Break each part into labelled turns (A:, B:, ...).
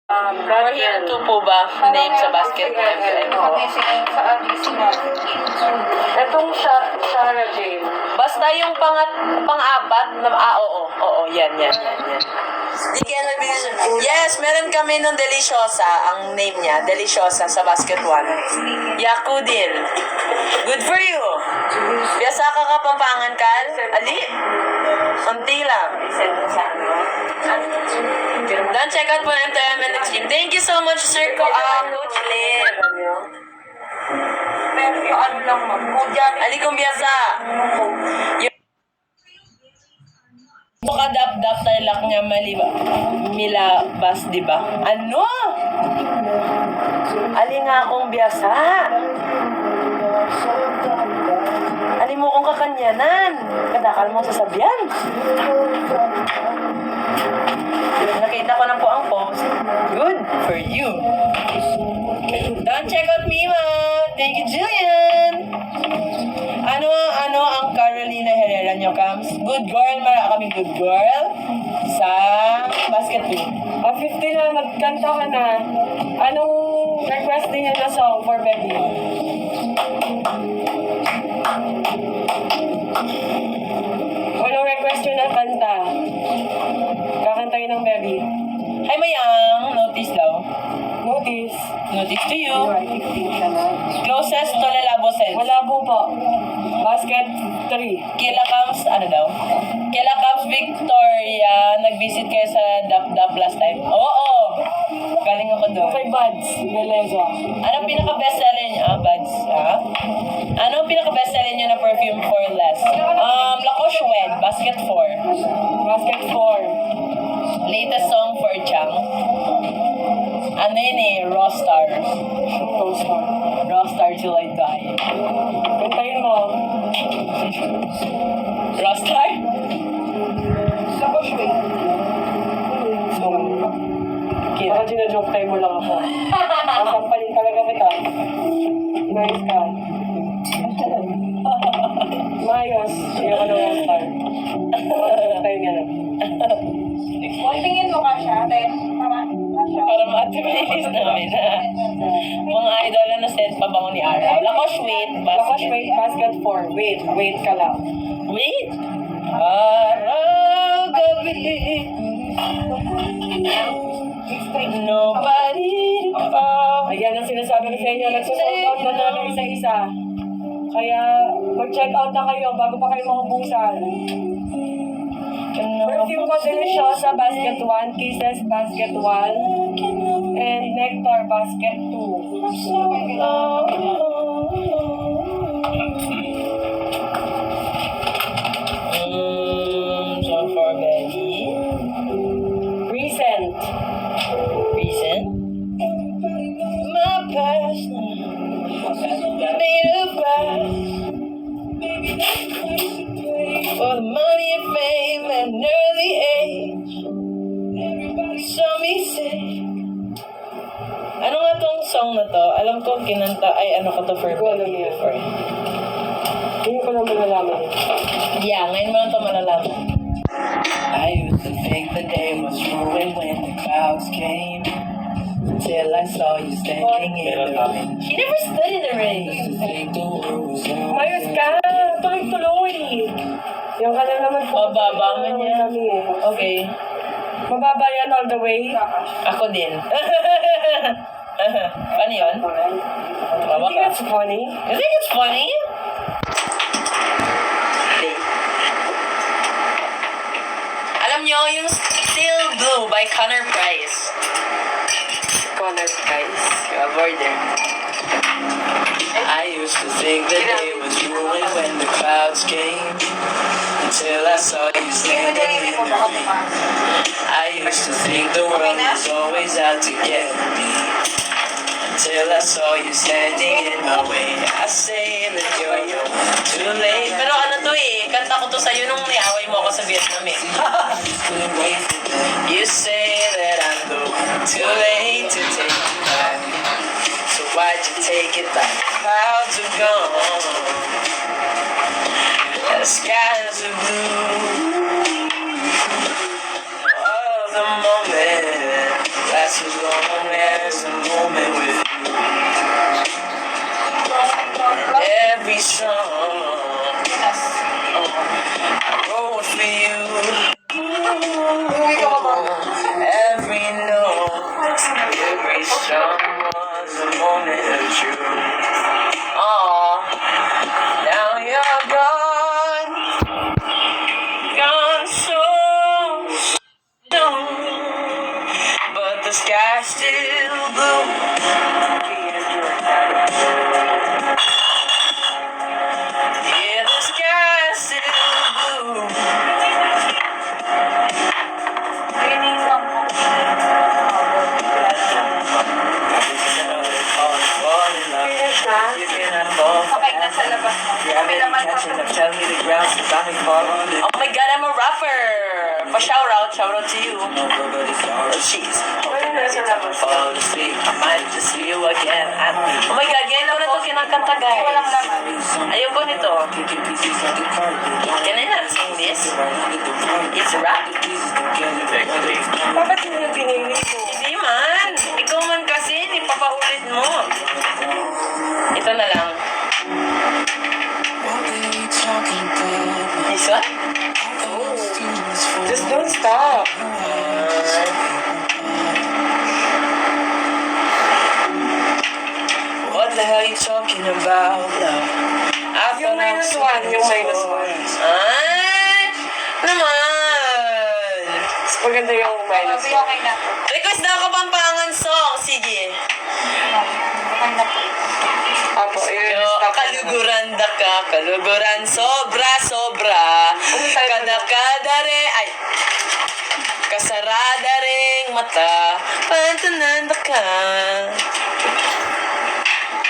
A: Or here to po ba? Name sa basket FM.
B: Itong Shara Jane.
A: Basta yung pang-apat na, oo, yan. Di kaya yes, meron kami ng Deliciosa, ang name niya, Deliciosa sa basket 1. Yaku din. Good for you. Biyasa ka Kapampangan, Kal? Ali? Konti lang. Don't check out po ng MTM Extreme. Thank you so much, Sir Coach Lynn.
B: Pero ano lang
A: Ali kong biyasa. Kadap-dap tayo lak nga milabas, di ba? Ano? Ali nga akong biyasa. Ali mo kong kakanyanan. Kadakal mo sasabihan. Nakita ko na po ang post. Good for you. Don't check out Mima. Thank you, Julian. Ano ang Carolina Herrera nyo, Kams? Good girl, mara kami good girl sa basketball.
B: 50 na, nagkanta ka na. Anong request niya na song for baby? Anong request nyo na kanta? Kakantayin ng baby.
A: Hi, Mayang. Notice daw.
B: Notice.
A: Notice to you.
B: You are 15 ka na.
A: Closest to Lalabo sense.
B: Malabo po. Basket 3.
A: Kila Kams, ano daw? Kila Kams Victoria, nag-visit kayo sa Dap last time. Oo. Galing ako doon.
B: Okay, Buds. Beleza.
A: Anong pinaka-bestseller niyo? Buds. Anong pinaka-bestseller niyo na perfume for less? Lacoste Wed, Basket 4.
B: Basket 4.
A: Latest song for Chang. Ano yun eh? Raw Star.
B: Toaster.
A: Raw Star till I die.
B: Kantayin mo.
A: Raw Star?
B: Lakosh Wade. Baka gina-joke time mo lang ako. Kasampalin talaga kita. Nice ka. Mayos. Yung ano yung star. Tayo nga na.
C: Tingin mo ka siya, ate? Tama? Kasha?
A: Para ma-activate namin. Mga idol na set pabango ni Araw. Lacoste Wade,
B: Lakosh Wade, basket 4. Wait ka lang.
A: Wait! Araw, gabi. Nobody
B: Ayan ang sinasabi ko sa inyo. Nagsusold out na talaga isa-isa. Kaya mag-check out na kayo bago pa kayo mahubusan. Perfume ko Deliciosa, basket 1. Kisses, basket 1. And Nectar, basket 2.
A: So for Betty,
B: Recent.
A: recent. My past, made of glass. For the money and fame at an early age. Saw me say. Ano nga tong song na to? Alam ko kinanta, ay ano ko to for
B: Ko alam
A: Betty
B: yan.
A: before.
B: Hindi ko lang malalaman.
A: Yeah, ngayon mo lang to malalaman.
D: I used to think the day was ruined when the clouds came. Until I saw you standing in the rain.
A: She never stood in the rain.
D: Used to think the world was
B: Mayos ka! Tuloy-tuloy! Yung ka na naman po.
A: Mababa man yan.
B: Kami eh.
A: Okay.
B: Mababa yan all the way.
A: Ako din. Paano yun? Tawa
B: Hindi
A: ka.
B: that's funny.
A: You think it's funny? Alam nyo, yung Still Blue by Connor Price. Connor Price. You avoid him.
D: I used to think the day was ruined when the clouds came. Until I saw you standing in the rain. I used to think the world was always out to get me. Until I saw you standing in my way. I say that you're too late.
A: Pero ano to eh, kanta ko to sa'yo nung niaway mo ako sa Vietnam eh.
D: You say that I'm the one too late to take you back. So why'd you take it back? Clouds are gone. The skies are blue. Oh, the moment lasts as long Don't miss a moment with you. Every song I wrote for you. Every note, every song was a moment of truth. Aw, now you're gone, gone so soon, but the sky's still blue. Yeah, the sky's still blue.
C: Okay, nasa labas mo. May laman pa siya.
D: Tell me the ground since I fall on it.
A: Oh my God, I'm a rapper! Pa-shout out to you.
D: Nobody's yours.
A: Jeez.
B: Ano nasa labas?
D: Fall asleep. I might just see you again.
A: Oh my God, ganyan ko na ito kinakanta, guys.
C: Walang laman.
A: Ayaw ko nito.
D: Kicking pieces of the carpet.
A: Can I not sing this?
D: Right under the rug.
A: It's a rap.
D: Pieces together.
B: Bakit yun yung pinili ko?
A: Hindi man. Ikaw man kasi, ipapaulit mo. Ito na lang.
D: What are we talking about?
A: This one?
B: Just don't stop.
D: What the hell are you talking about, love? I
B: Yung
D: thought I was
B: minus one, yung minus
D: doing
B: one.
D: this.
A: Ay! Naman!
B: Mas maganda yung minus
C: Okay,
B: one.
C: okay na po.
A: Request daw Kapampangan song. Sige.
C: Okay na po.
B: Apo,
A: Yo, kaluguran da ka, kaluguran sobra sobra. Kadakadare, ay. Kasarada ring mata, pantanan da ka.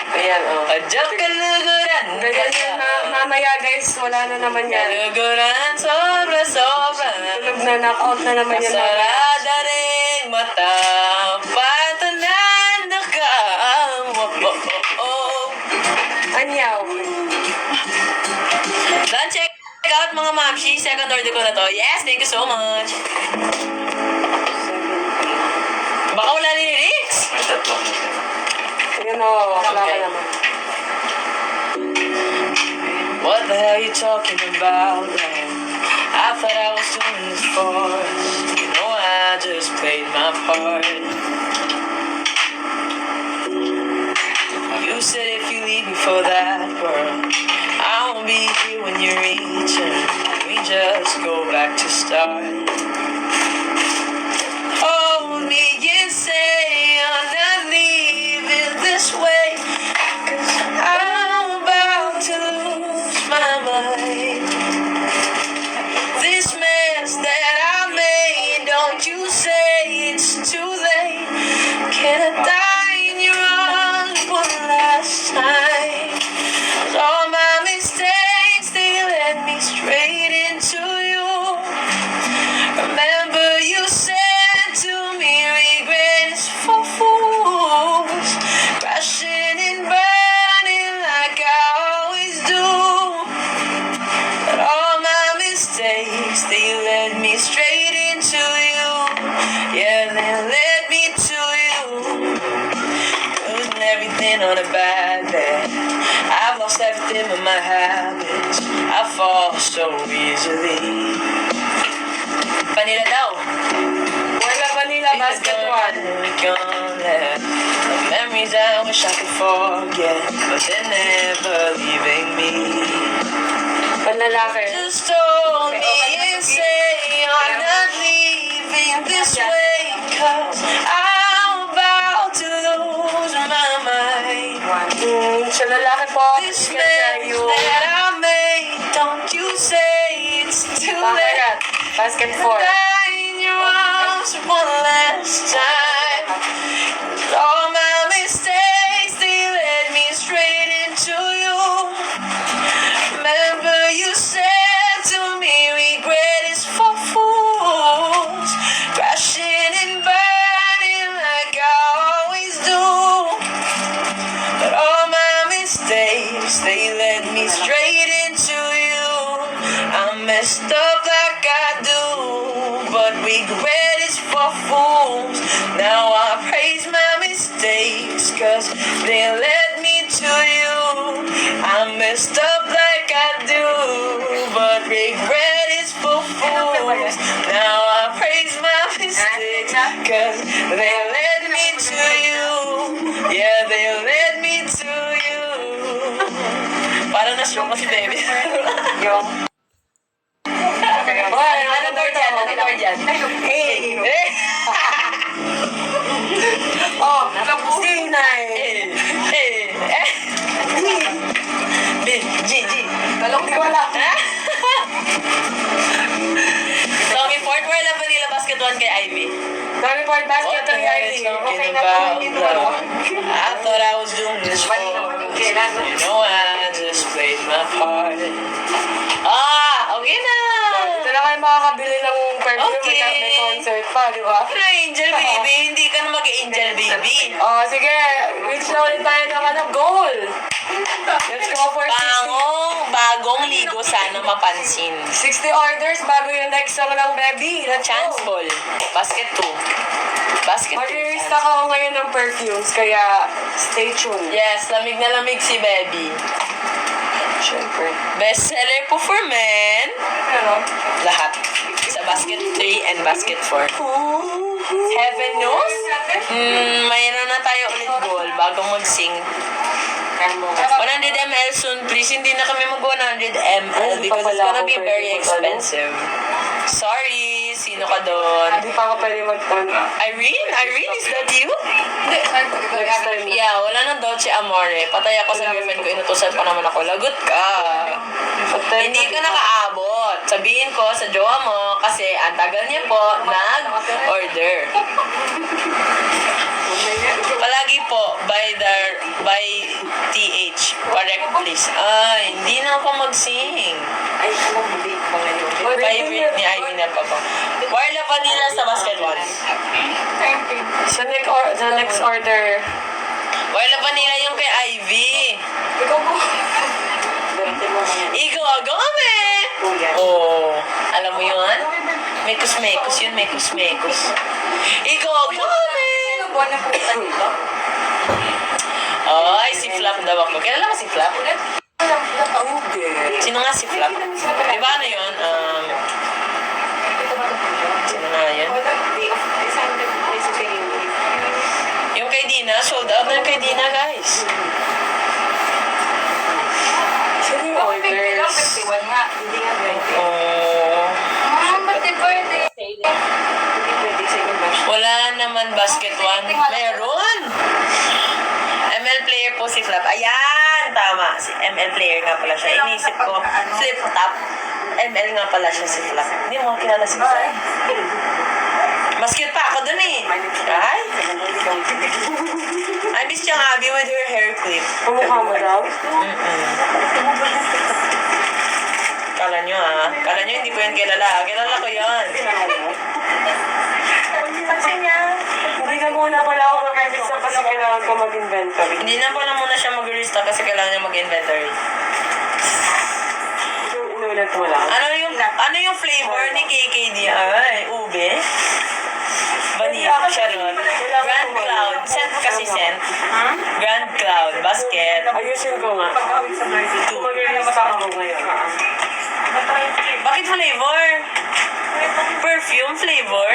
B: Ayan, oh.
A: Adyang kaluguran.
B: Ganyan yan, mamaya guys, wala na naman yan.
A: Kaluguran sobra sobra.
B: Tulog na, knockout na naman yan. mamaya.
A: Kasarada ring mata, pantanan da ka. Oh, oh, oh, oh.
B: Anyaw.
A: Dan check out mga mamshi. Second order ko na to. Yes, thank you so much. Baka wala ni lyrics.
B: Ayan, oh, wala ka
A: Okay.
B: naman.
D: What the hell are you talking about, love? I thought I was doing this for us. You know I just played my part. You said if you leave me for that girl, I won't be here when you return. We just go back to start. Hold me and say I'm not leaving this way, 'cause I'm about to lose my mind. This mess that I made, don't you say it's too late. Can I die in your arms one last time? 'Cause all my mistakes, they led me straight into you. Remember you said to me, regret is for fools. Crashing and burning like I always do. But all my mistakes, they led me straight into you. Yeah, they led me to you. Losing everything on a bad day. I've lost everything but my habits. I fall so easily. Vanilla daw.
B: Wala Vanilla Basket One.
D: The memories I wish I could forget, but they're never leaving me.
B: Panlalaki.
D: Just hold me and say I'm not leaving this way, 'cause I'm about to lose my mind.
B: Sa lalaki po,
D: This
B: sikat
D: mess
B: sa'yo.
D: that I made, don't you say it's too late.
B: Bakit? Basket 4.
D: Die in your arms one last time. All my mistakes, they led me straight into you. Remember you said to me, regret is for fools. Crashing and burning like I always do. But all my mistakes, they led me straight into you. I messed up like I do, but regret is for fools.
A: they led me to you. I messed up like I do, but regret is for fools. Now I praise my mistakes, cause they led me to you. Yeah, they led me to you. Parang na-show ko si baby.
B: Yung.
A: Ano door dyan? Ano door dyan? Eh!
B: Oh, sinay.
A: G.
B: Talong di wala.
A: Tommy Ford, where la Vanilla Basket 1 kay Ivy?
B: Sorry for basket ng Ivy.
A: Okay na ba? I thought I was doing this for you know I just played my part. Okay na!
B: Ito na kayo makakabili ng perfume.
A: Okay.
B: May concert pa, di ba?
A: Ano, Angel Baby? Hindi ka na mag-Angel Baby.
B: Oh, sige. Reach na ulit tayo ng goal. Let's go for 60.
A: Bagong ligo sana mapansin.
B: 60 orders bago yung next song ng Baby. Let's
A: Chance
B: go.
A: ball. Basket 2. Basket 2.
B: Mag-restock ako ngayon ng perfumes, kaya stay tuned.
A: Yes, lamig na lamig si Baby.
B: Siyempre.
A: Bestseller po for men.
B: Ano?
A: Lahat. Sa basket 3 and basket 4. Heaven knows? Mayroon na tayo ulit goal bago mag-sing. 100 ml soon, please. Hindi na kami mag 100 ml because it's gonna be very expensive. Sorry, sino ka doon?
B: Hindi pa ako pwede mag-turn.
A: Irene? Irene, is that you?
B: Next time.
A: Yeah, wala nang Dolce Amore. Patay ako sa girlfriend ko, inutusan pa naman ako. Lagot ka. Hindi ka nakaabot. Sabihin ko sa jowa mo kasi ang tagal niya po nag-order. Palagi po, by TH. Correct, please. Ay, hindi na ako mag-sing.
C: Ay, alam mo, di ba ngayon?
A: Favorite ni Ivy na pa po. Warla Vanilla sa basket 1.
B: Sa next order.
A: Warla Vanilla yung kay Ivy.
C: Ikaw po. Darating mo mga
A: Igo-ago kami!
C: kuya.
A: Oh, alam mo yun? Mekus-mekus yun, mekus-mekus. Igo-ago kami!
C: Sino buwan na punta dito?
A: Ay, si Flap daw ako. Kilala mo si Flap?
B: Hindi.
A: Sino nga si Flap? Di ba ano yun? Sino nga yun? Yung kay Dina, sold out na yung kay Dina, guys.
B: Sino yung orders?
C: 51 nga, hindi nga 20.
A: Oh,
C: Birthday, birthday. Hindi pwede sa inyo ba?
A: wala naman basket 1. Meron! ML player po si Flap. Ayan! Tama. Si ML player nga pala siya. Inisip ko, flip top. ML nga pala siya si Flap. Hindi mo kilala si Flap. Mas cute pa ako dun eh. Ay! I miss yung Abby with her hair clip.
B: Kumukha mo daw?
A: Kala nyo Kala nyo hindi ko yan kilala. Kilala ko yan.
B: Hindi na muna pala ako mag-register kasi kailangan ko mag-inventory.
A: Hindi na pala muna siya mag-restock kasi kailangan niya mag-inventory.
B: Yung inulat mo lang.
A: Ano yung flavor ni KKD? Ay, ube? Vanilla, charot. Grand Cloud. Scent kasi scent. Grand Cloud. Basket.
B: Ayusin ko nga. Kung mag-register ako ngayon.
A: Bakit flavor? Perfume flavor?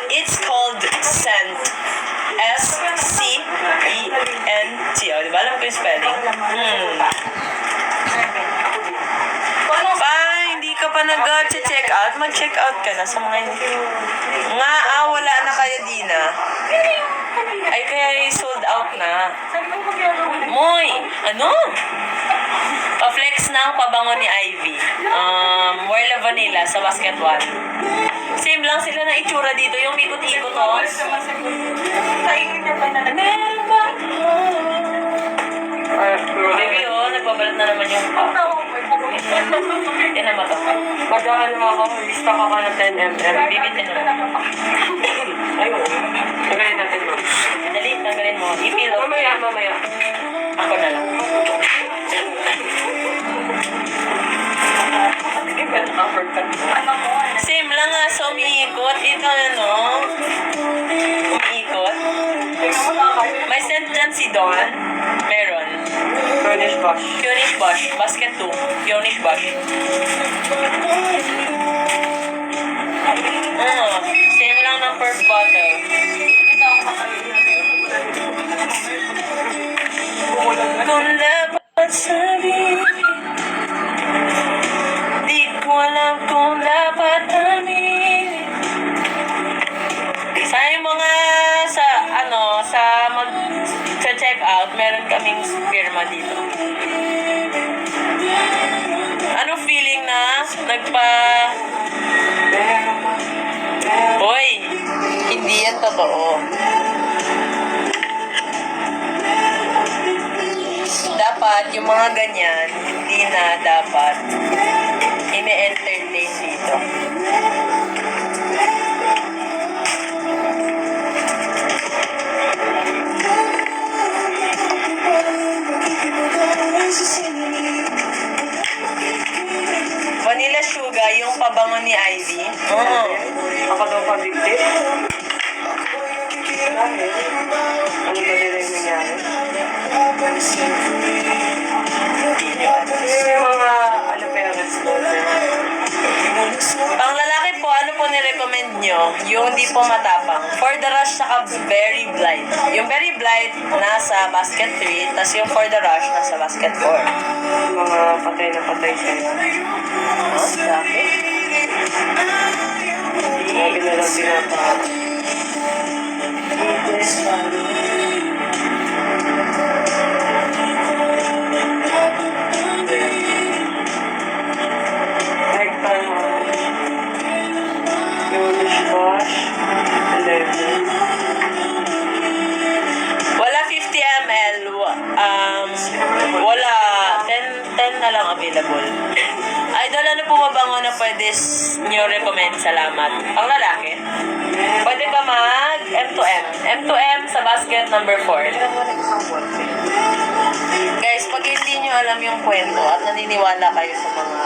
A: It's called scent. S-C-E-N-T. O, di ba? Alam ko yung spelling. Pa, hindi ka pa nag-check out. Mag-check out ka na sa mga hindi. Wala na kaya Dina. Ay, kaya sold out na. Moy, ano? Pa-flex na ang pabango ni Ivy. Warla Vanilla sa basket 1. Same lang sila na itsura dito. Yung ikot-ikot oh. Meron ba? Baby oh, nagbabalat na naman yung pa. Yan na ba ito?
B: Mag-ano ako, restock ako ng 10 ml.
A: Bibitin na.
B: Ayun. Tagayin natin mo.
A: Dali, tanggalin mo. Ipilo.
B: Mamaya.
A: Ako na lang. Same lang nga, so umiikot. Ito ano, umiikot. May scent dyan Dawn. Meron.
B: Furnish Bosch.
A: Punish Bosch. Basket 2. Punish Bosch. Same lang ng first bottle. Kung dapat sabihin, di ko alam kung dapat aminin. Sa yung mga sa mag-check out, meron kaming firma dito. Ano feeling na Hoy, hindi yan totoo. Dapat yung mga ganyan, hindi na dapat ine-entertain dito. Vanilla Sugar, yung pabango ni Ivy.
B: Ako daw pabigti. Dahil, ano ba nila yung nangyari? Yung mga, parents doon.
A: Pang lalaki po, ano po nirecommend nyo? Yung di po matapang. For the Rush, saka Very Blight. Yung Very Blight, nasa basket 3, tas yung For the Rush, nasa basket 4.
B: Yung mga patay na patay sa'yo.
A: Bakit?
B: Sabi na lang tinapa.
A: Wala 50 ml. Wala. 10 na lang available. Idol, ano po mabango na pwede nyo recommend? Salamat. Ang lalaki? Pwede ba mag M2M? M2M sa basket number 4. Guys, pag hindi nyo alam yung kwento at naniniwala kayo sa mga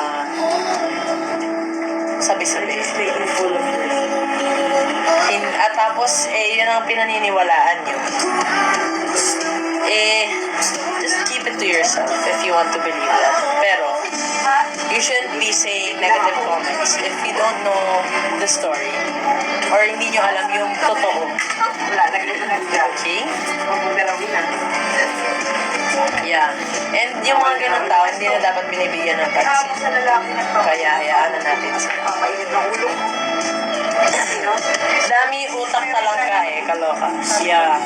A: sabi-sabi. At tapos, yun ang pinaniniwalaan nyo. Just keep it to yourself if you want to believe that. Pero, you shouldn't be saying negative comments if you don't know the story or hindi nyo alam yung totoo. Okay? Yeah. And yung mga ganun tao, hindi na dapat binibigyan ng pansin. Kaya hayaan na natin sila. Dami utak talangka kaloka. Yeah.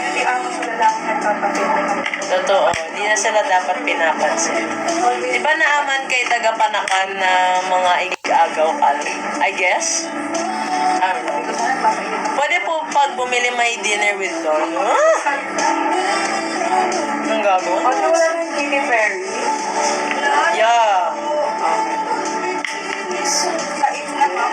A: Totoo, hindi na sila dapat pinapansin. Di ba naaman kay tagapanakan na mga igagaw kal? I guess? Pwede po pag bumili may dinner with Don. Ang gago?
C: Ano wala ng Katy Perry?
A: Yeah.
C: Kait na ba?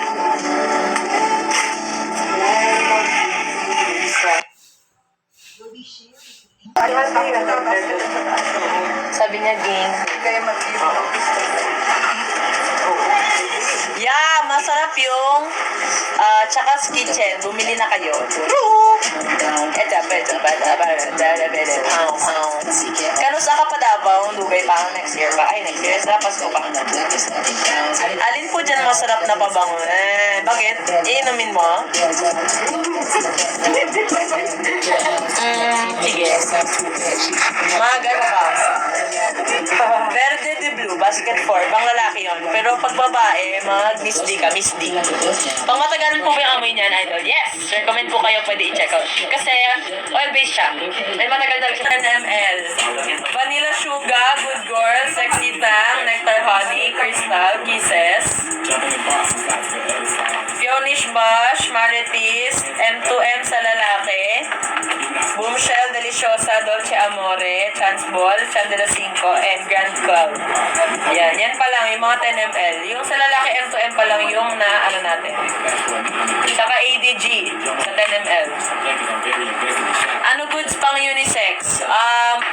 A: Sabi niya, ging.
C: Kaya mag-give ng
A: Yeah, masarap yung Chaka's Kitchen. Bumili na kayo. Kanus ka pa Davao, Dugay pa next year ba? Ay, next year. Dapat ko pa. Alin po dyan masarap na pabango? Bakit? Iinumin mo? Sige. Magano ka? Verde de Blue, basket 4. Pang lalaki yun. Pero pag babae, Miss D ka, Miss D. Pang matagalan po ba yung amoy niyan, idol? Yes! Recommend po kayo, pwede i-check out. Kasi, oil-based siya. May matagal talaga siya. 10 ml. Vanilla Sugar, Good Girl, Sexy Tang, Nectar Honey, Crystal, Kisses. Punish Bosch, Marites, M2M sa lalaki. Boomshell, Deliciosa, Dolce Amore, Chance Ball, Chandela 5, and Grand Club. Yan pa lang, yung mga 10 ml. Yung sa lalaki, M2M pa lang yung natin. Saka ADG, sa 10 ml. Ano goods pang unisex?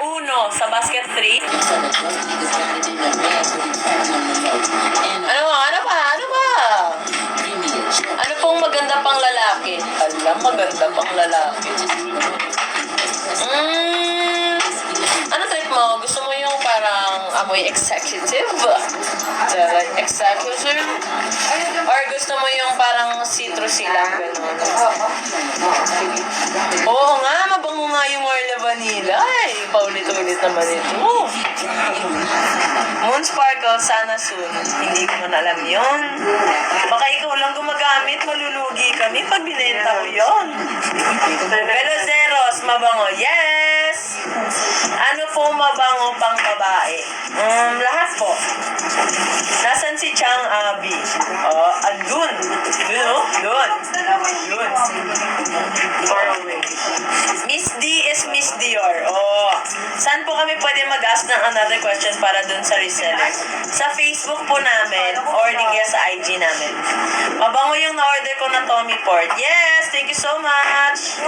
A: Uno, sa basket 3. Ano pa? Ano pong maganda pang lalaki? Alam, maganda pang lalaki. amoy executive? Executive? Or gusto mo yung parang citrusy lang, gano'n? Oo nga, mabango nga yung Orla Vanilla. Ay, paulit-ulit naman ito. Moon Sparkle, sana soon. Hindi ko man alam yun. Baka ikaw lang gumagamit, malulugi kami pag binenta ko yun. Pero Zeros, mabango. Yes! Ano po mabango pang babae? Lahat po. Nasaan si Chang Abi? Oh, andun. Dun, oh. Dun. Dun. Far away. Miss D is Miss Dior. Oh. Saan po kami pwede mag-ask ng another question para dun sa reseller? Sa Facebook po namin or di kaya sa IG namin. Mabango yung na-order ko na Tommy Port. Yes! Thank you so much!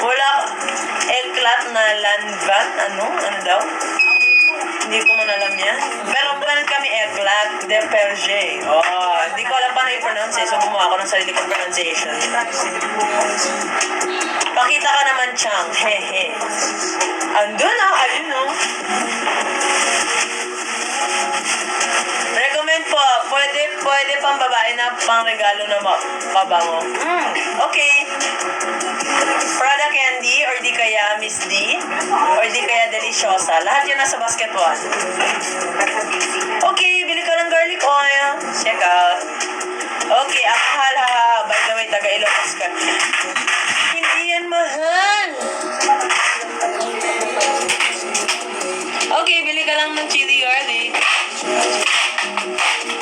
A: Wala eklat na lanvan? Ano daw? Hindi ko man alam yan. Pero meron kami eklat de Perge. Oh, hindi ko alam paano i-pronounce eh. So gumawa ako ng sarili kong pronunciation. Pakita ka naman, Chang. Hehe. Andun ayun Recommend po, pwede pang babae na pang regalo na mabango. Okay. Prada Candy, or di kaya Miss D, or di kaya Deliciosa. Lahat yun nasa basket 1. Okay, bili ka ng garlic oil. Check out. Okay, ang mahal ha. By the way, taga Ilocos ka. Hindi yan mahal. Okay, bili ka lang ng chili garlic.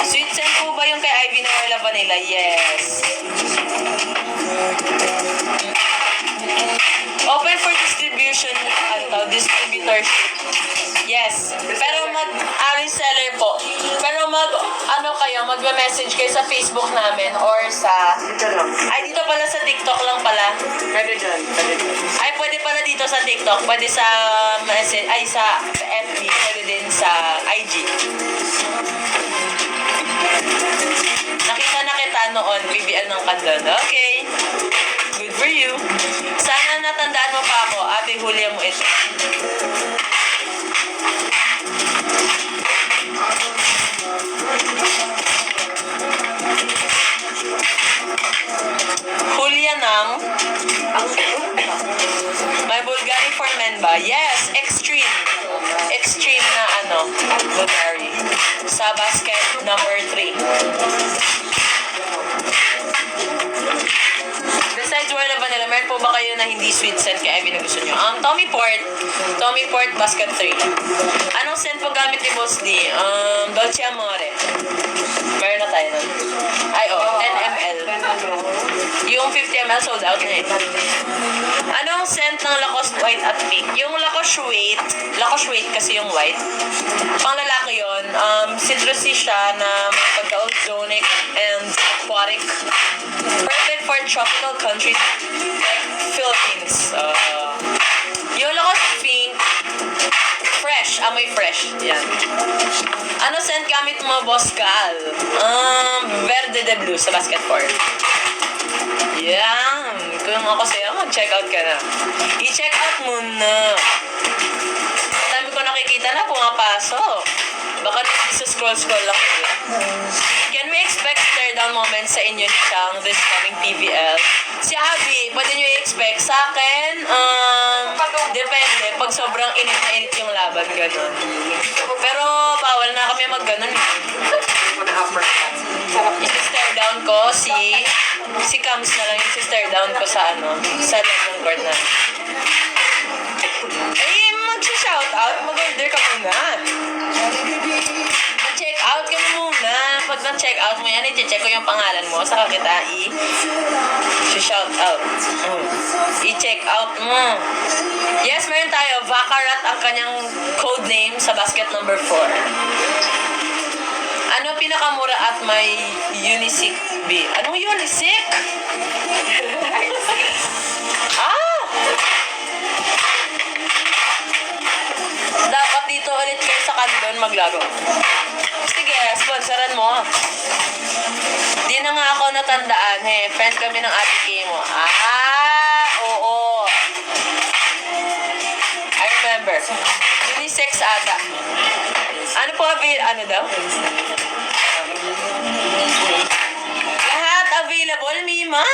A: Sweet scent po ba yung kay Ivy na Orla Vanilla? Yes. Open for distribution, distributorship. Yes. Pero reseller po. Pero magme-message kayo sa Facebook namin or sa... Ay, dito pala sa TikTok lang pala.
B: Pwede dyan.
A: Ay, pwede pala dito sa TikTok. Pwede sa message, sa FB. Pwede din sa IG. Nakita na kita noon, BBL ng Kandon. Okay. Good for you. Sana natandaan mo pa ako. Ate Julia mo ito. Julia ng may Bulgari for men ba? Yes, extreme. Extreme na Bulgari. Sa basket number 3. Besides Orla Vanilla, meron po ba kayo na hindi sweet scent kay Ivy na gusto nyo? Tommy Port basket 3. Anong scent po gamit ni Boss D? Dolce Amore. Meron na tayo nun. 10 ml. Yung 50 ml sold out na eh. Anong scent ng Lacoste White at Pink? Yung Lacoste White kasi yung white. Pang lalaki yun. Citrusy siya na pagka-ozonic and aquatic. Perfect for tropical countries like Philippines. Yung Lacoste Pink, fresh. Amoy fresh. Yan. Ano scent gamit mo, Boss Cal? Verde de Blue sa basket 4. Yan. Kung ako sa'yo, mag-check out ka na. I-check out muna. Ang dami ko nakikita na pumapasok. Baka scroll lang. Can we expect stare-down moments sa inyo siyang this coming PVL? Si Abby, pwede nyo i-expect. Sa akin, depende. Pag sobrang init na init yung laban, gano'n. Pero bawal na kami mag-gano'n. I-stare down ko si Cams na lang yung stare down ko sa Legend Court na. Mag-shout out, mag-order ka muna. Check out ka muna. Pag na-check out mo yan, i-check ko yung pangalan mo. Saka kita i-shout out. I-check out mo. Yes, meron tayo. Vacarat ang kanyang code name sa basket number 4. Ano pinakamura at may Uniseek B? Anong Uniseek? Dapat dito ulit kayo sa Kandon maglaro. Sige, sponsoran mo. Di na nga ako natandaan. Friend kami ng ate Kay mo. Oo. I remember. Unisex ata. Ano po ano daw? Lahat available, Mima.